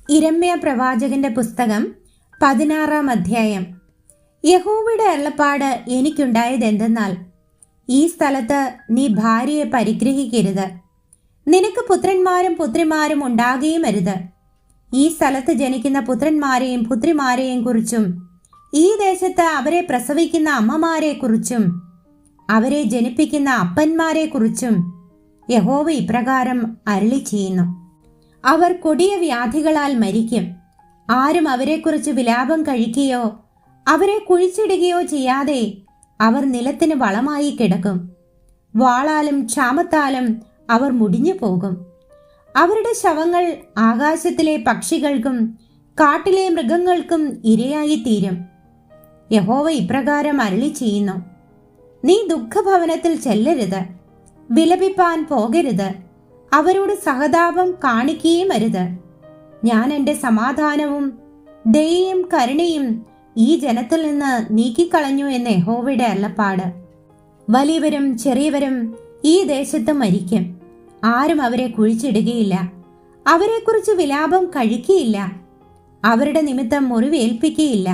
ഇരമ്യ പ്രവാചകന്റെ പുസ്തകം 16-ാം അധ്യായം. യഹോവയുടെ അരുളപ്പാട് എനിക്കുണ്ടായതെന്തെന്നാൽ, ഈ സ്ഥലത്ത് നീ ഭാര്യയെ പരിഗ്രഹിക്കരുത്, നിനക്ക് പുത്രന്മാരും പുത്രിമാരും ഉണ്ടാകുകയും അരുത്. ഈ സ്ഥലത്ത് ജനിക്കുന്ന പുത്രന്മാരെയും പുത്രിമാരെയും കുറിച്ചും ഈ ദേശത്ത് അവരെ പ്രസവിക്കുന്ന അമ്മമാരെ കുറിച്ചും അവരെ ജനിപ്പിക്കുന്ന അപ്പന്മാരെ കുറിച്ചും യഹോവ ഇപ്രകാരം അരുളി ചെയ്യുന്നു: അവർ കൊടിയ വ്യാധികളാൽ മരിക്കും. ആരും അവരെക്കുറിച്ച് വിലാപം കഴിക്കുകയോ അവരെ കുഴിച്ചിടുകയോ ചെയ്യാതെ അവർ നിലത്തിന് വളമായി കിടക്കും. വാളാലും ക്ഷാമത്താലും അവർ മുടിഞ്ഞു പോകും. അവരുടെ ശവങ്ങൾ ആകാശത്തിലെ പക്ഷികൾക്കും കാട്ടിലെ മൃഗങ്ങൾക്കും ഇരയായിത്തീരും. യഹോവ ഇപ്രകാരം അരുളി ചെയ്യുന്നു: നീ ദുഃഖഭവനത്തിൽ ചെല്ലരുത്, വിലപിപ്പാൻ പോകരുത്, അവരോട് സഹതാപം കാണിക്കുകയും അരുത്. ഞാൻ എൻ്റെ സമാധാനവും ദയയും കരുണയും ഈ ജനത്തിൽ നിന്ന് നീക്കിക്കളഞ്ഞു എന്ന് യഹോവയുടെ അരുളപ്പാട്. വലിയവരും ചെറിയവരും ഈ ദേശത്ത് മരിക്കും. ആരും അവരെ കുഴിച്ചിടുകയില്ല, അവരെക്കുറിച്ച് വിലാപം കഴിക്കുകയില്ല, അവരുടെ നിമിത്തം മുറിവേൽപ്പിക്കുകയില്ല,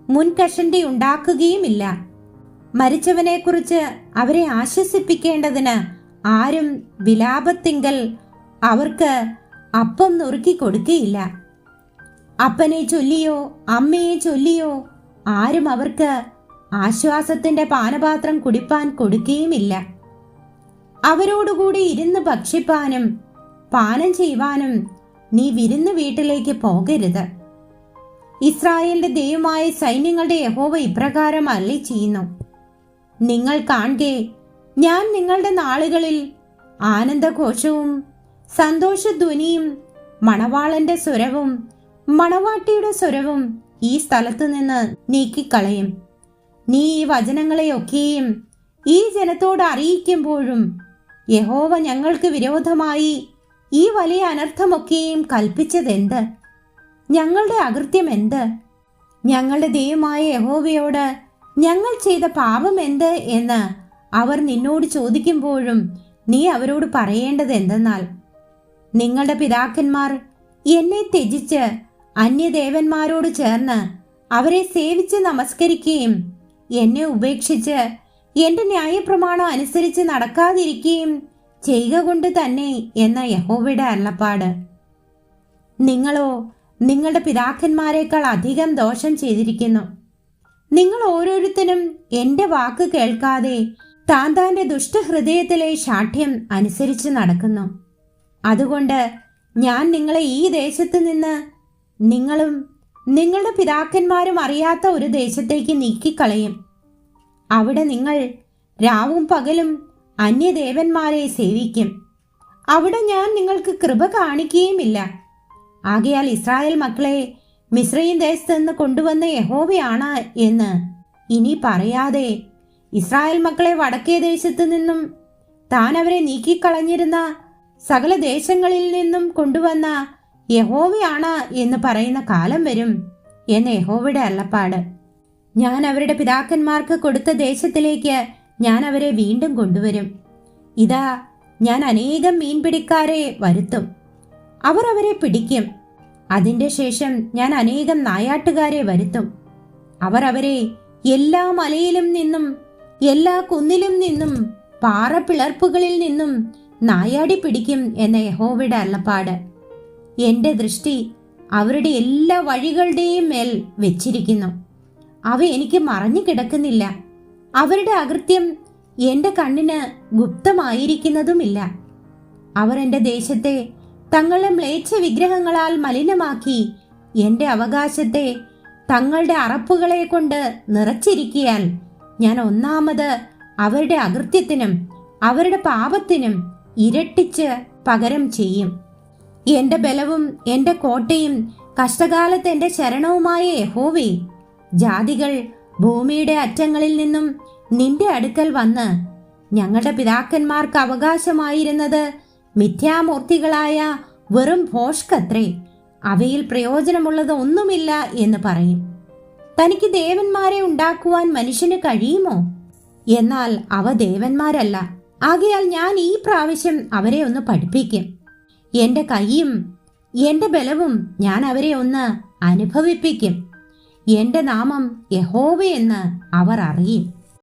മുൻകഷണ്ടി ഉണ്ടാക്കുകയുമില്ല. മരിച്ചവനെക്കുറിച്ച് അവരെ ആശ്വസിപ്പിക്കേണ്ടതിന് ആരും വിലാപത്തിങ്കൽ അവർക്ക് അപ്പം നുറുക്കി കൊടുക്കുകയില്ല. അപ്പനെ ചൊല്ലിയോ അമ്മയെ ചൊല്ലിയോ ആരും അവർക്ക് ആശ്വാസത്തിന്റെ പാനപാത്രം കുടിപ്പാൻ കൊടുക്കുകയുമില്ല. അവരോടുകൂടി ഇരുന്ന് ഭക്ഷിപ്പാനും പാനം ചെയ്യുവാനും നീ വിരുന്ന് വീട്ടിലേക്ക് പോകരുത്. ഇസ്രായേലിന്റെ ദൈവമായ സൈന്യങ്ങളുടെ യഹോവ ഇപ്രകാരം അരുളി ചെയ്യുന്നു: നിങ്ങൾ കാൺകെ, ഞാൻ നിങ്ങളുടെ നാളുകളിൽ ആനന്ദഘോഷവും സന്തോഷധ്വനിയും മണവാളന്റെ സ്വരവും മണവാട്ടിയുടെ സ്വരവും ഈ സ്ഥലത്തു നിന്ന് നീക്കിക്കളയും. നീ ഈ വചനങ്ങളെയൊക്കെയും ഈ ജനത്തോട് അറിയിക്കുമ്പോഴും യഹോവ ഞങ്ങൾക്ക് വിരോധമായി ഈ വലിയ അനർത്ഥമൊക്കെയും കൽപ്പിച്ചതെന്ത്? ഞങ്ങളുടെ അകൃത്യം എന്ത്? ഞങ്ങളുടെ ദൈവമായ യഹോവയോട് ഞങ്ങൾ ചെയ്ത പാപം എന്ത് എന്ന് അവർ നിന്നോട് ചോദിക്കുമ്പോഴും നീ അവരോട് പറയേണ്ടത് എന്തെന്നാൽ, നിങ്ങളുടെ പിതാക്കന്മാർ എന്നെ ത്യജിച്ച് അന്യദേവന്മാരോട് ചേർന്ന് അവരെ സേവിച്ച് നമസ്കരിക്കുകയും എന്നെ ഉപേക്ഷിച്ച് എൻ്റെ ന്യായപ്രമാണം അനുസരിച്ച് നടക്കാതിരിക്കുകയും ചെയ്യുക കൊണ്ട് തന്നെ എന്ന യഹോവയുടെ അരുളപ്പാട്. നിങ്ങളോ നിങ്ങളുടെ പിതാക്കന്മാരെക്കാൾ അധികം ദോഷം ചെയ്തിരിക്കുന്നു. നിങ്ങൾ ഓരോരുത്തരും എൻ്റെ വാക്ക് കേൾക്കാതെ താന്താന്റെ ദുഷ്ടഹൃദയത്തിലെ ശാഠ്യം അനുസരിച്ച് നടക്കുന്നു. അതുകൊണ്ട് ഞാൻ നിങ്ങളെ ഈ ദേശത്ത് നിന്ന് നിങ്ങളും നിങ്ങളുടെ പിതാക്കന്മാരും അറിയാത്ത ഒരു ദേശത്തേക്ക് നീക്കിക്കളയും. അവിടെ നിങ്ങൾ രാവും പകലും അന്യദേവന്മാരെ സേവിക്കും. അവിടെ ഞാൻ നിങ്ങൾക്ക് കൃപ കാണിക്കുകയുമില്ല. ആകയാൽ ഇസ്രായേൽ മക്കളെ മിസ്രയീം ദേശത്ത് നിന്ന് കൊണ്ടുവന്ന യഹോവയാണ് എന്ന് ഇനി പറയാതെ, ഇസ്രായേൽ മക്കളെ വടക്കേ ദേശത്ത് നിന്നും താൻ അവരെ നീക്കിക്കളഞ്ഞിരുന്ന സകല ദേശങ്ങളിൽ നിന്നും കൊണ്ടുവന്ന യഹോവയാണ് എന്ന് പറയുന്ന കാലം വരും എന്ന് യഹോവയുടെ അരുളപ്പാട്. ഞാൻ അവരുടെ പിതാക്കന്മാർക്ക് കൊടുത്ത ദേശത്തിലേക്ക് ഞാൻ അവരെ വീണ്ടും കൊണ്ടുവരും. ഇതാ, ഞാൻ അനേകം മീൻപിടിക്കാരെ വരുത്തും, അവർ അവരെ പിടിക്കും. അതിൻ്റെ ശേഷം ഞാൻ അനേകം നായാട്ടുകാരെ വരുത്തും, അവർ അവരെ എല്ലാ മലയിലും നിന്നും എല്ലാ കുന്നിലും നിന്നും പാറപ്പിളർപ്പുകളിൽ നിന്നും നായാടി പിടിക്കും എന്ന യഹോവയുടെ അരുളപ്പാട്. എൻ്റെ ദൃഷ്ടി അവരുടെ എല്ലാ വഴികളുടെയും മേൽ വെച്ചിരിക്കുന്നു, അവ എനിക്ക് മറഞ്ഞു കിടക്കുന്നില്ല. അവരുടെ അകൃത്യം എൻ്റെ കണ്ണിന് ഗുപ്തമായിരിക്കുന്നതുമില്ല. അവർ എൻ്റെ ദേശത്തെ തങ്ങളുടെ മ്ലേച്ഛ വിഗ്രഹങ്ങളാൽ മലിനമാക്കി എൻ്റെ അവകാശത്തെ തങ്ങളുടെ അറപ്പുകളെ കൊണ്ട് നിറച്ചിരിക്കിയാൽ ഞാൻ ഒന്നാമത് അവരുടെ അകൃത്യത്തിനും അവരുടെ പാപത്തിനും ഇരട്ടിച്ച് പകരം ചെയ്യും. എൻ്റെ ബലവും എൻ്റെ കോട്ടയും കഷ്ടകാലത്ത് എൻ്റെ ശരണവുമായ യഹോവേ, ജാതികൾ ഭൂമിയുടെ അറ്റങ്ങളിൽ നിന്നും നിന്റെ അടുക്കൽ വന്ന് ഞങ്ങളുടെ പിതാക്കന്മാർക്ക് അവകാശമായിരുന്നത് മിഥ്യാമൂർത്തികളായ വെറും ഭോഷ്കത്രേ, അവയിൽ പ്രയോജനമുള്ളത് ഒന്നുമില്ല എന്ന് പറയും. തനിക്ക് ദേവന്മാരെ ഉണ്ടാക്കുവാൻ മനുഷ്യന് കഴിയുമോ? എന്നാൽ അവ ദേവന്മാരല്ല. ആകയാൽ ഞാൻ ഈ പ്രാവശ്യം അവരെ ഒന്ന് പഠിപ്പിക്കും. എൻ്റെ കൈയും എന്റെ ബലവും ഞാൻ അവരെ ഒന്ന് അനുഭവിപ്പിക്കും. എന്റെ നാമം യഹോവയെന്ന് അവർ അറിയും.